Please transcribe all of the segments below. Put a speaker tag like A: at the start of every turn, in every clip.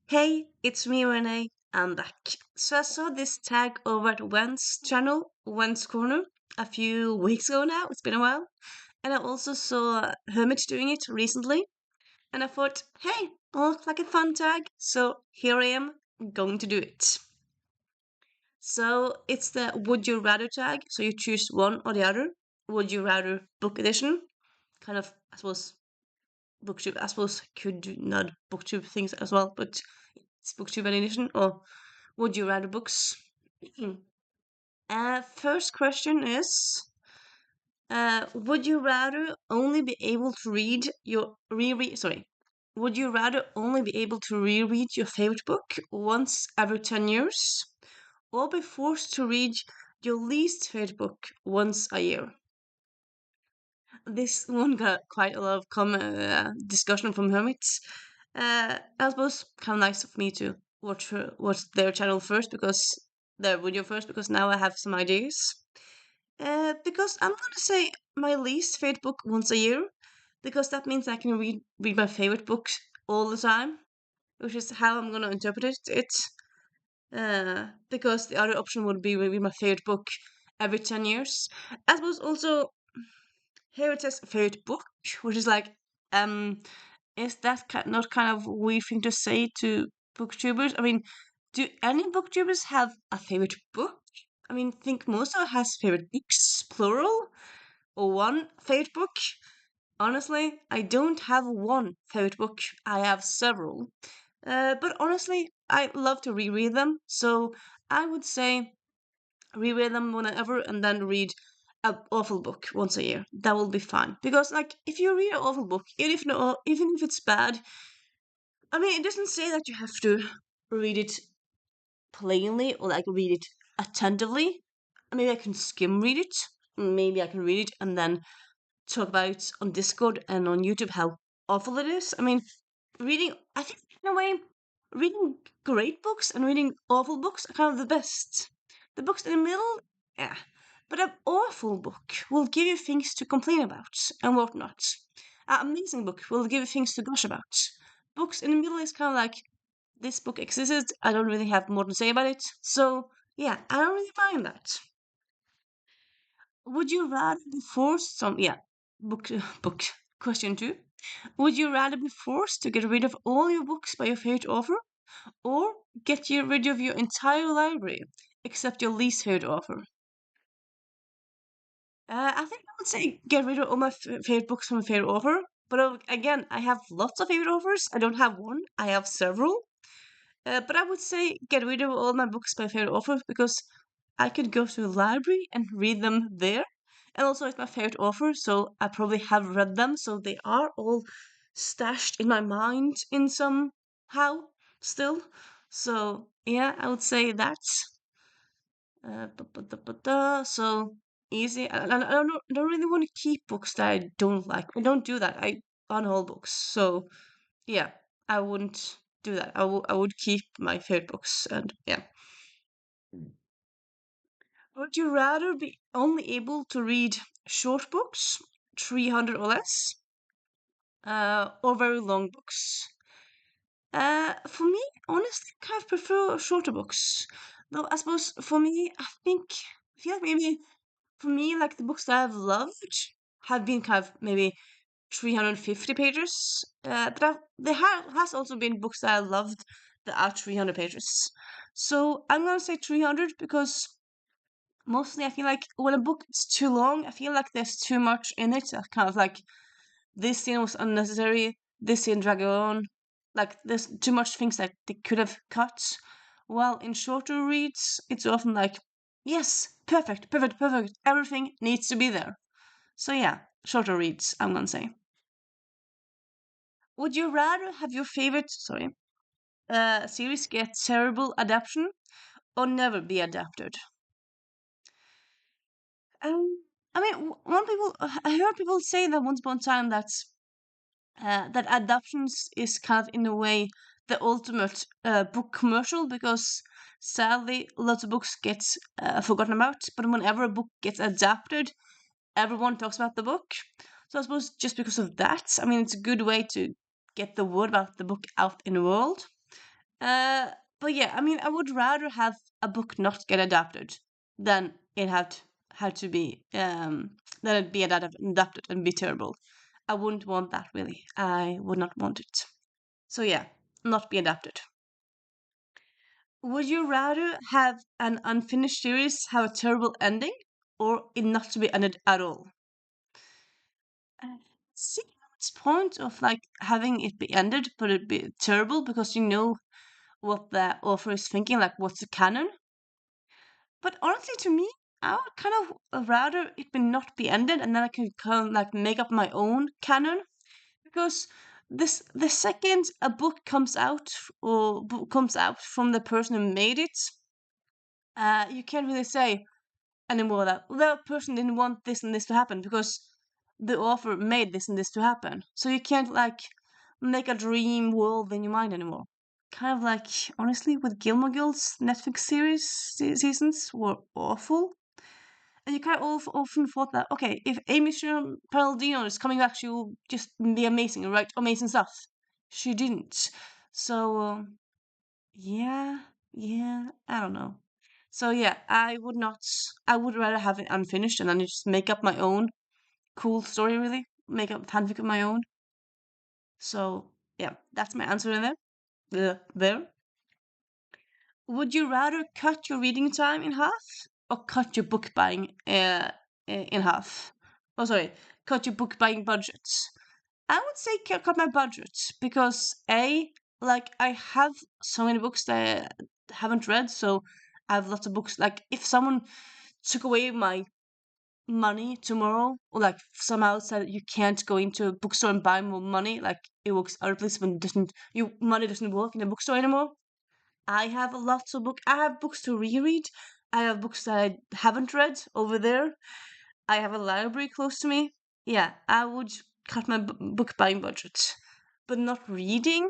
A: Hey, it's me, Renee. I'm back. So I saw this tag over at Wen's channel, Wen's Corner, a few weeks ago now. It's been a while. And I also saw Hermit doing it recently. And I thought, hey, looks like a fun tag. So here I am, going to do it. So it's the Would You Rather tag. So you choose one or the other. Would You Rather book edition. Kind of, I suppose, booktube. I suppose could do not booktube things as well, but it's booktube edition. Or would you rather books? First question is, would you rather only be able to read your reread? Sorry, would you rather only be able to reread your favorite book once every 10 years, or be forced to read your least favorite book once a year? This one got quite a lot of discussion from hermits. I suppose kind of nice of me to watch their channel first because their video first because now I have some ideas. Because I'm gonna say my least favorite book once a year because that means I can read my favorite book all the time, which is how I'm gonna interpret it. Because the other option would be read my favorite book every 10 years. I suppose also here it says favorite book, which is like, um, is that not kind of weird thing to say to booktubers? I mean, do any booktubers have a favorite book? I mean, think most of us has favorite books, plural, or one favorite book. Honestly, I don't have one favorite book. I have several. But honestly, I love to reread them. So I would say reread them whenever and then read an awful book once a year. That will be fine. Because like if you read an awful book, even if it's bad, I mean it doesn't say that you have to read it plainly or like read it attentively. Maybe I can skim read it. Maybe I can read it and then talk about it on Discord and on YouTube how awful it is. I mean, I think in a way, reading great books and reading awful books are kind of the best. The books in the middle, yeah. But an awful book will give you things to complain about and whatnot. An amazing book will give you things to gush about. Books in the middle is kind of like, this book existed, I don't really have more to say about it. So, yeah, I don't really mind that. Would you rather be forced some yeah, book book question 2. Would you rather be forced to get rid of all your books by your favorite author or rid of your entire library except your least favorite author? I think I would say get rid of all my favorite books from my favorite author. But again, I have lots of favorite authors. I don't have one. I have several. But I would say get rid of all my books by favorite authors because I could go to a library and read them there. And also, it's my favorite author, so I probably have read them, so they are all stashed in my mind in somehow still. So yeah, I would say that's so easy. I don't really want to keep books that I don't like. I don't do that. I unhaul books. So yeah, I wouldn't do that. I would keep my favorite books and yeah. Would you rather be only able to read short books, 300 or less, or very long books? For me, honestly, I kind of prefer shorter books. Though I suppose for me, I feel like maybe for me, like the books that I've loved have been kind of maybe 350 pages. But has also been books that I loved that are 300 pages. So I'm gonna say 300 because mostly I feel like when a book is too long, I feel like there's too much in it. I kind of like this scene was unnecessary, this scene dragged on. Like there's too much things that they could have cut. While in shorter reads, it's often like, yes, perfect, perfect, perfect. Everything needs to be there. So yeah, shorter reads, I'm gonna say. Would you rather have your favorite series get terrible adaptation or never be adapted? Um, I mean, I heard people say that once upon a time that adaptations is kind of in a way the ultimate book commercial because sadly lots of books get forgotten about. But whenever a book gets adapted, everyone talks about the book. So I suppose just because of that, I mean, it's a good way to get the word about the book out in the world. Uh, but yeah, I mean, I would rather have a book not get adapted than it had to be than it be adapted and be terrible. I wouldn't want that really. I would not want it. So yeah, not be adapted. Would you rather have an unfinished series have a terrible ending, or it not to be ended at all? Uh, See, what's point of like having it be ended, but it be terrible because you know what the author is thinking, like what's the canon. But honestly, to me, I would kind of rather it be not be ended, and then I could kind of like make up my own canon. Because the second a book comes out comes out from the person who made it, you can't really say anymore that well, that person didn't want this and this to happen because the author made this and this to happen. So you can't like make a dream world in your mind anymore. Kind of like honestly, with Gilmore Girls Netflix series seasons were awful. And you kind of often thought that, okay, if Amy Sherman Palladino is coming back, she will just be amazing and write amazing stuff. She didn't. So, yeah, yeah, I don't know. So, yeah, I would rather have it unfinished and then just make up my own cool story, really. Make up fanfic of my own. So, yeah, that's my answer in there. There. Would you rather cut your reading time in half or cut your book buying in half? Oh, sorry, cut your book buying budget. I would say cut my budget because like I have so many books that I haven't read, so I have lots of books. Like if someone took away my money tomorrow, or like somehow said you can't go into a bookstore and buy more money, like it works other places when it doesn't you money doesn't work in the bookstore anymore. I have lots of book. I have books to reread. I have books that I haven't read over there. I have a library close to me. Yeah, I would cut my book buying budget, but not reading.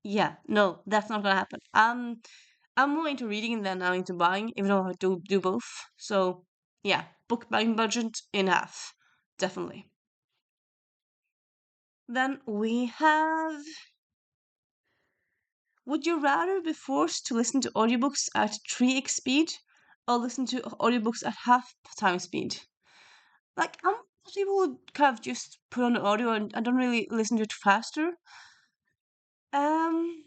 A: Yeah, no, that's not gonna happen. I'm more into reading than I'm into buying, even though I do both. So yeah, book buying budget in half, definitely. Then we have. Would you rather be forced to listen to audiobooks at 3x speed or listen to audiobooks at half time speed? Like, people would kind of just put on the audio and I don't really listen to it faster. Um,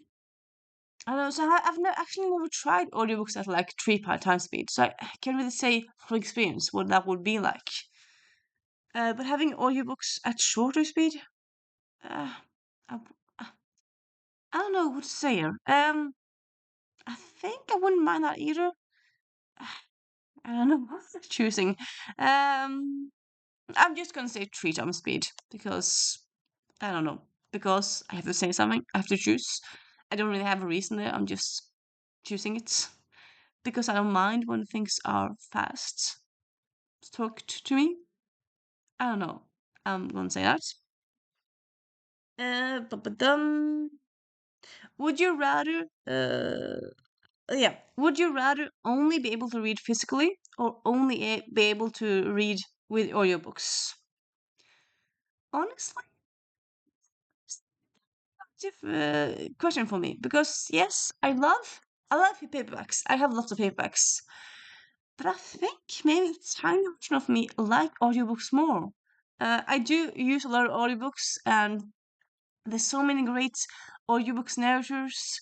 A: I don't know. So I've actually never tried audiobooks at like three time speed, so I can't really say from experience what that would be like. But having audiobooks at shorter speed, uh, I, I don't know what to say here. I think I wouldn't mind that either. I don't know what choosing. Um, I'm just gonna say three times speed because I don't know because I have to say something. I have to choose. I don't really have a reason there. I'm just choosing it because I don't mind when things are fast. Talk to me. I don't know. I'm gonna say that. But would you rather? Yeah. Would you rather only be able to read physically or only be able to read with audiobooks? Honestly, question for me because yes, I love paperbacks. I have lots of paperbacks, but I think maybe it's tiny version of me like audiobooks more. I do use a lot of audiobooks, and there's so many great audiobooks narrators.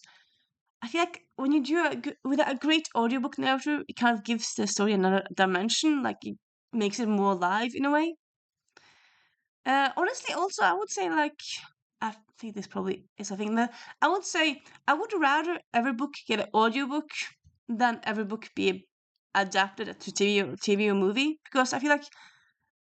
A: I feel like when you do with a great audiobook narrator, it kind of gives the story another dimension. Like it makes it more alive in a way. Honestly, also, I would say like I think this probably is a thing that I would say I would rather every book get an audiobook than every book be adapted to TV or movie because I feel like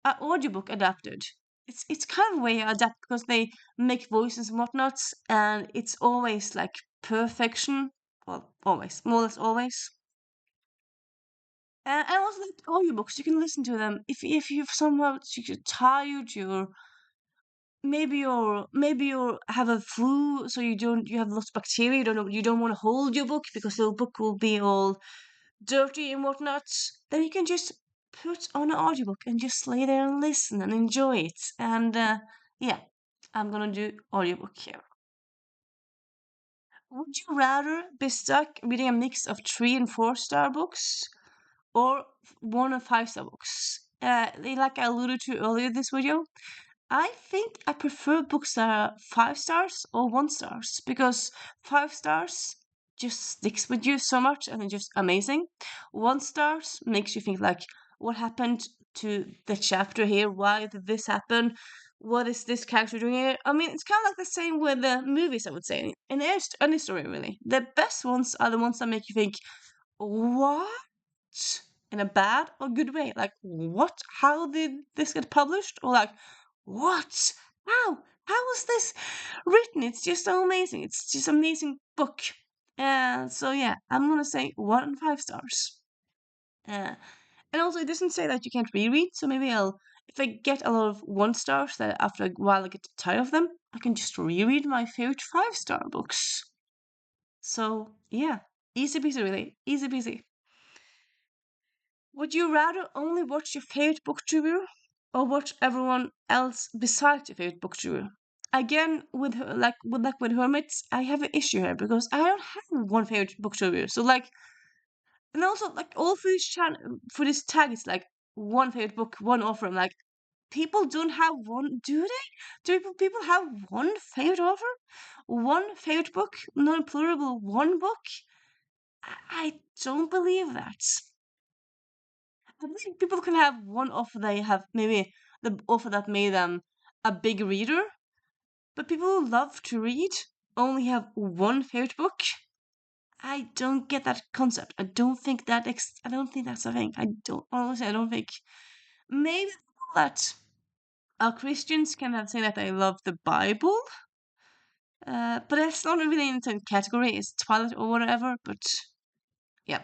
A: an audiobook adapted. It's kind of way adapt because they make voices and whatnot, and it's always like perfection. Well, always, more or less always. And also like audiobooks, you can listen to them if you've somehow you're tired, maybe you have a flu, so you have lots of bacteria. You don't want to hold your book because the book will be all dirty and whatnot. Then you can just put on an audiobook and just lay there and listen and enjoy it. And yeah, I'm gonna do audiobook here. Would you rather be stuck reading a mix of 3 and 4 star books or 1 and 5 star books? Like I alluded to earlier in this video, I think I prefer books that are 5 stars or 1 stars because 5 stars just sticks with you so much and it's just amazing. 1 stars makes you think like, what happened to the chapter here? Why did this happen? What is this character doing here? I mean, it's kind of like the same with the movies, I would say, in any story really. The best ones are the ones that make you think, what? In a bad or good way. Like, what? How did this get published? Or like, what? How? How was this written? It's just so amazing. It's just amazing book. So yeah, I'm gonna say 1 and 5 stars. Uh, and also, it doesn't say that you can't reread. So maybe if I get a lot of 1 stars, that after a while I get tired of them, I can just reread my favorite 5 star books. So yeah, easy peasy, really, easy peasy. Would you rather only watch your favorite booktuber or watch everyone else besides your favorite booktuber? Again, with Hermits, I have an issue here because I don't have one favorite booktuber. So like, and also like all for this for this tag, it's like one favorite book, one author. I'm like, people don't have one, do they? Do people have one favorite author, one favorite book, non-plurable, one book? I don't believe that. I think people can have one offer they have maybe the offer that made them a big reader, but people who love to read only have one favorite book. I don't get that concept. I don't think I don't think that's a thing. I don't honestly. I don't think maybe that Christians can have say that they love the Bible, but it's not really in the category. It's Twilight or whatever. But yeah.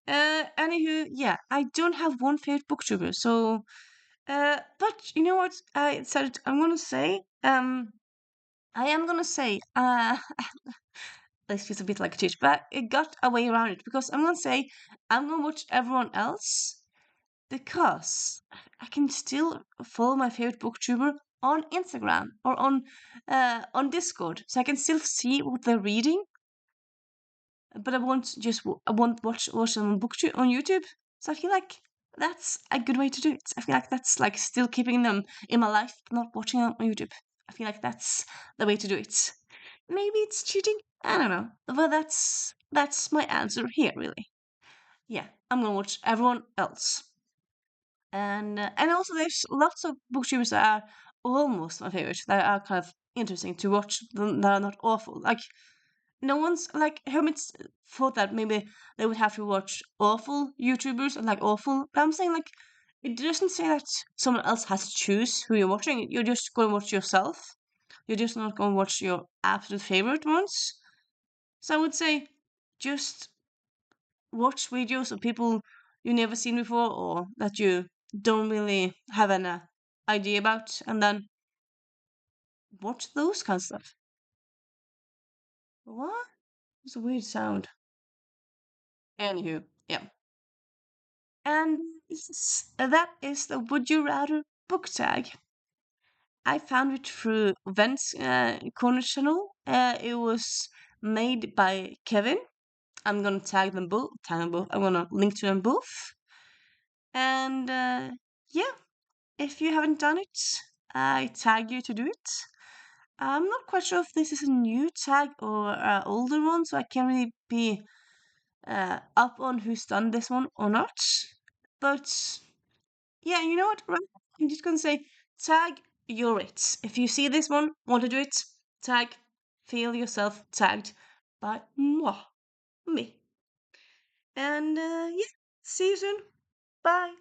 A: Anywho, yeah, I don't have one favorite booktuber, so but you know what? I said I'm gonna say. I am gonna say. This feels a bit like a cheat, but it got a way around it because I'm gonna say I'm gonna watch everyone else because I can still follow my favorite booktuber on Instagram or on Discord, so I can still see what they're reading. But I won't just I won't watch them on on YouTube. So I feel like that's a good way to do it. I feel like that's like still keeping them in my life, but not watching them on YouTube. I feel like that's the way to do it. Maybe it's cheating. I don't know, but that's my answer here, really. Yeah, I'm gonna watch everyone else, and also there's lots of booktubers that are almost my favorite that are kind of interesting to watch that are not awful. Like no one's like Hermits thought that maybe they would have to watch awful YouTubers and like awful. But I'm saying like it doesn't say that someone else has to choose who you're watching. You're just going to watch yourself. You're just not going to watch your absolute favorite ones. So I would say just watch videos of people you never seen before or that you don't really have an idea about, and then watch those kind of stuff. What? It's a weird sound. Anywho, yeah. And that is the Would You Rather book tag. I found it through Vent's corner channel. It was made by Kevin. I'm gonna tag them both. Tag them both. I'm gonna link to them both. And yeah, if you haven't done it, I tag you to do it. I'm not quite sure if this is a new tag or an older one, so I can't really be up on who's done this one or not. But yeah, you know what? Right, I'm just gonna say tag your it. If you see this one, want to do it, tag, feel yourself tagged by moi, me. And yeah, see you soon. Bye.